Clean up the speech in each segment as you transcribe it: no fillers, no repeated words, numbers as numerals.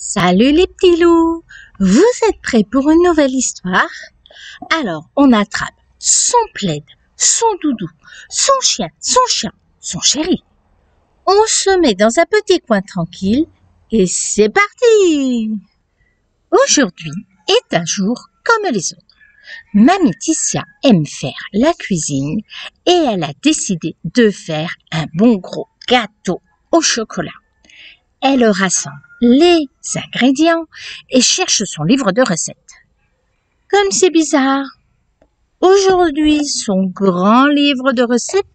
Salut les petits loups, vous êtes prêts pour une nouvelle histoire? Alors on attrape son plaid, son doudou, son chien, son chéri. On se met dans un petit coin tranquille et c'est parti! Aujourd'hui est un jour comme les autres. Mamie Ticia aime faire la cuisine et elle a décidé de faire un bon gros gâteau au chocolat. Elle rassemble les ingrédients et cherche son livre de recettes. Comme c'est bizarre, aujourd'hui son grand livre de recettes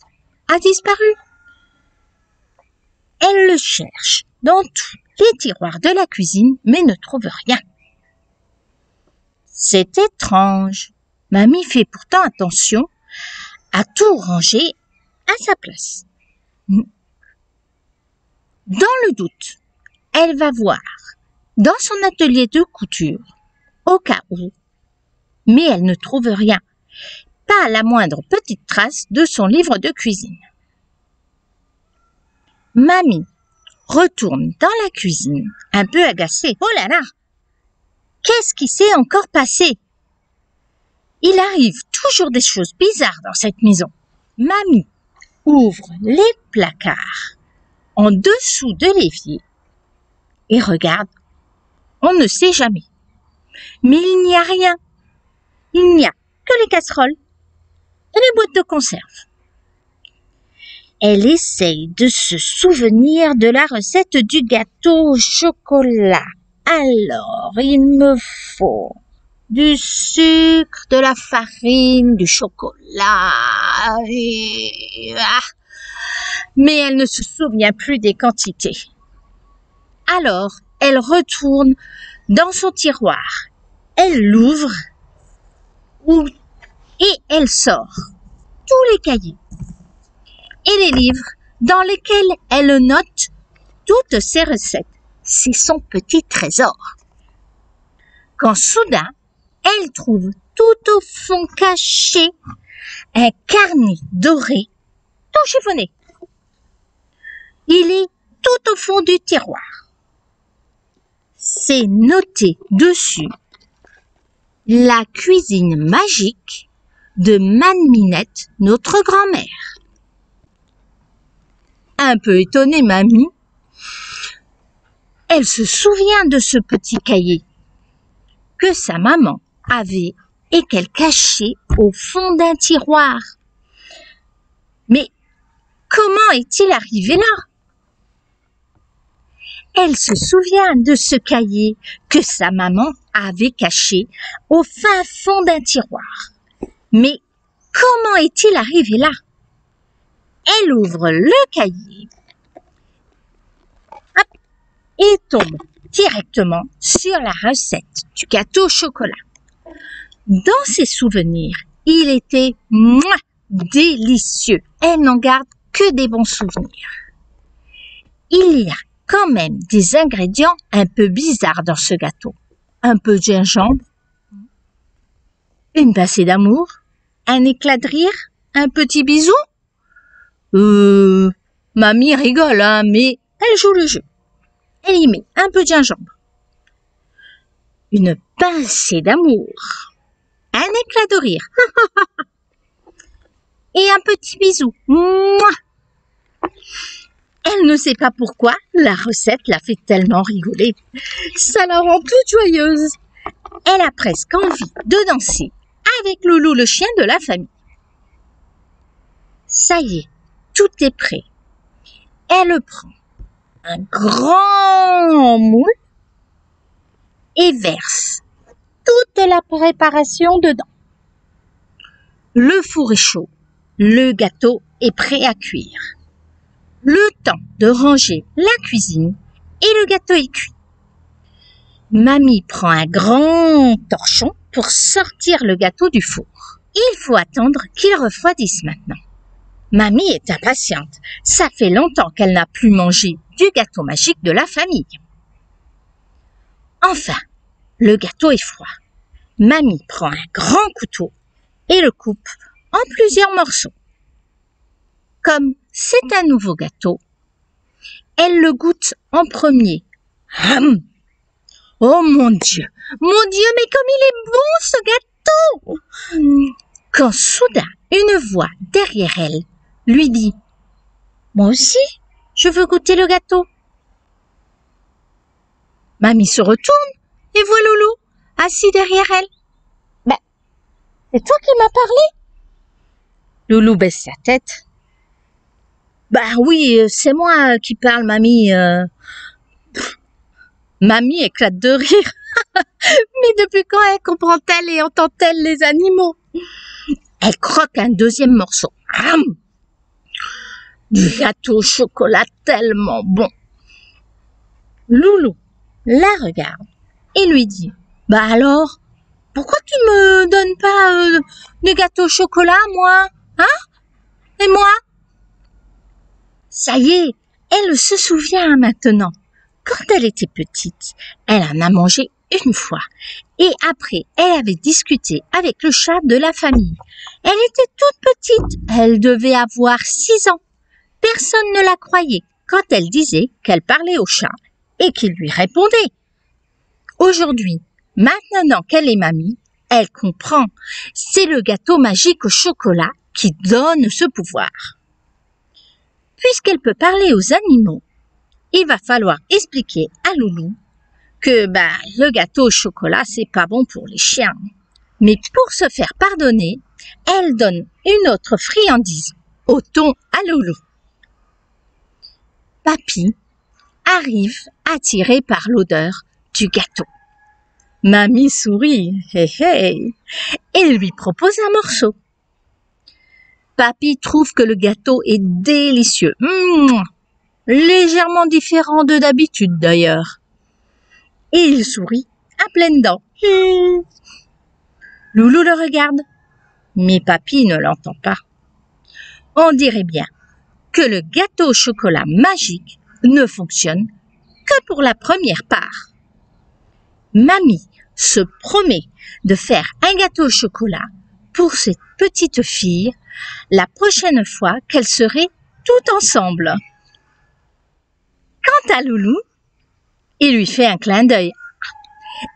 a disparu. Elle le cherche dans tous les tiroirs de la cuisine mais ne trouve rien. C'est étrange. Mamie fait pourtant attention à tout ranger à sa place. Dans le doute, elle va voir dans son atelier de couture, au cas où, mais elle ne trouve rien, pas la moindre petite trace de son livre de cuisine. Mamie retourne dans la cuisine, un peu agacée. Oh là là! Qu'est-ce qui s'est encore passé? Il arrive toujours des choses bizarres dans cette maison. Mamie ouvre les placards en dessous de l'évier et regarde. On ne sait jamais. Mais il n'y a rien. Il n'y a que les casseroles et les boîtes de conserve. Elle essaye de se souvenir de la recette du gâteau au chocolat. Alors, il me faut du sucre, de la farine, du chocolat. Mais elle ne se souvient plus des quantités. Alors, elle retourne dans son tiroir. Elle l'ouvre et elle sort tous les cahiers et les livres dans lesquels elle note toutes ses recettes. C'est son petit trésor. Quand soudain, elle trouve tout au fond caché un carnet doré, tout chiffonné. Il est tout au fond du tiroir. C'est noté dessus la cuisine magique de Manminette, notre grand-mère. Un peu étonnée, Mamie, elle se souvient de ce petit cahier que sa maman avait et qu'elle cachait au fond d'un tiroir. Mais comment est-il arrivé là? Elle se souvient de ce cahier que sa maman avait caché au fin fond d'un tiroir. Mais comment est-il arrivé là? Elle ouvre le cahier et tombe directement sur la recette du gâteau au chocolat. Dans ses souvenirs, il était délicieux. Elle n'en garde que des bons souvenirs. Il y a quand même des ingrédients un peu bizarres dans ce gâteau. Un peu de gingembre, une pincée d'amour, un éclat de rire, un petit bisou. Mamie rigole, hein, mais elle joue le jeu. Elle y met un peu de gingembre, une pincée d'amour, un éclat de rire et un petit bisou. Mouah! Elle ne sait pas pourquoi la recette la fait tellement rigoler. Ça la rend toute joyeuse. Elle a presque envie de danser avec Loulou, le chien de la famille. Ça y est, tout est prêt. Elle prend un grand moule et verse toute la préparation dedans. Le four est chaud, le gâteau est prêt à cuire. Le temps de ranger la cuisine et le gâteau est cuit. Mamie prend un grand torchon pour sortir le gâteau du four. Il faut attendre qu'il refroidisse maintenant. Mamie est impatiente. Ça fait longtemps qu'elle n'a plus mangé du gâteau magique de la famille. Enfin, le gâteau est froid. Mamie prend un grand couteau et le coupe en plusieurs morceaux. Comme c'est un nouveau gâteau, elle le goûte en premier. Oh mon Dieu, mais comme il est bon ce gâteau! Quand soudain une voix derrière elle lui dit « Moi aussi, je veux goûter le gâteau. » Mamie se retourne et voit Loulou assis derrière elle. « Ben, c'est toi qui m'as parlé ?» Loulou baisse sa tête. « Ben oui, c'est moi qui parle, mamie. » Mamie éclate de rire. Mais depuis quand elle comprend-elle et entend-elle les animaux? Elle croque un deuxième morceau. Du gâteau au chocolat tellement bon. Loulou la regarde et lui dit « Bah alors, pourquoi tu me donnes pas de gâteau au chocolat, moi? Hein? Et moi ?» Ça y est, elle se souvient maintenant. Quand elle était petite, elle en a mangé une fois. Et après, elle avait discuté avec le chat de la famille. Elle était toute petite. Elle devait avoir 6 ans. Personne ne la croyait quand elle disait qu'elle parlait au chat et qu'il lui répondait. Aujourd'hui, maintenant qu'elle est mamie, elle comprend. C'est le gâteau magique au chocolat qui donne ce pouvoir. Puisqu'elle peut parler aux animaux, il va falloir expliquer à Loulou que le gâteau au chocolat, c'est pas bon pour les chiens. Mais pour se faire pardonner, elle donne une autre friandise au thon à Loulou. Papy arrive attiré par l'odeur du gâteau. Mamie sourit, et lui propose un morceau. Papy trouve que le gâteau est délicieux. Légèrement différent de d'habitude d'ailleurs. Et il sourit à pleines dents. Loulou le regarde, mais Papy ne l'entend pas. On dirait bien que le gâteau au chocolat magique ne fonctionne que pour la première part. Mamie se promet de faire un gâteau au chocolat pour cette petite fille la prochaine fois qu'elles seraient toutes ensemble. Quant à Loulou, il lui fait un clin d'œil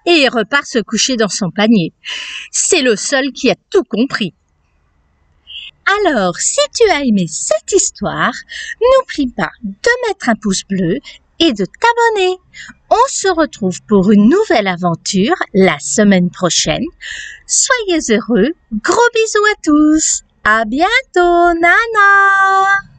et il repart se coucher dans son panier. C'est le seul qui a tout compris. Alors, si tu as aimé cette histoire, n'oublie pas de mettre un pouce bleu et de t'abonner. On se retrouve pour une nouvelle aventure la semaine prochaine. Soyez heureux. Gros bisous à tous. À bientôt. Nana.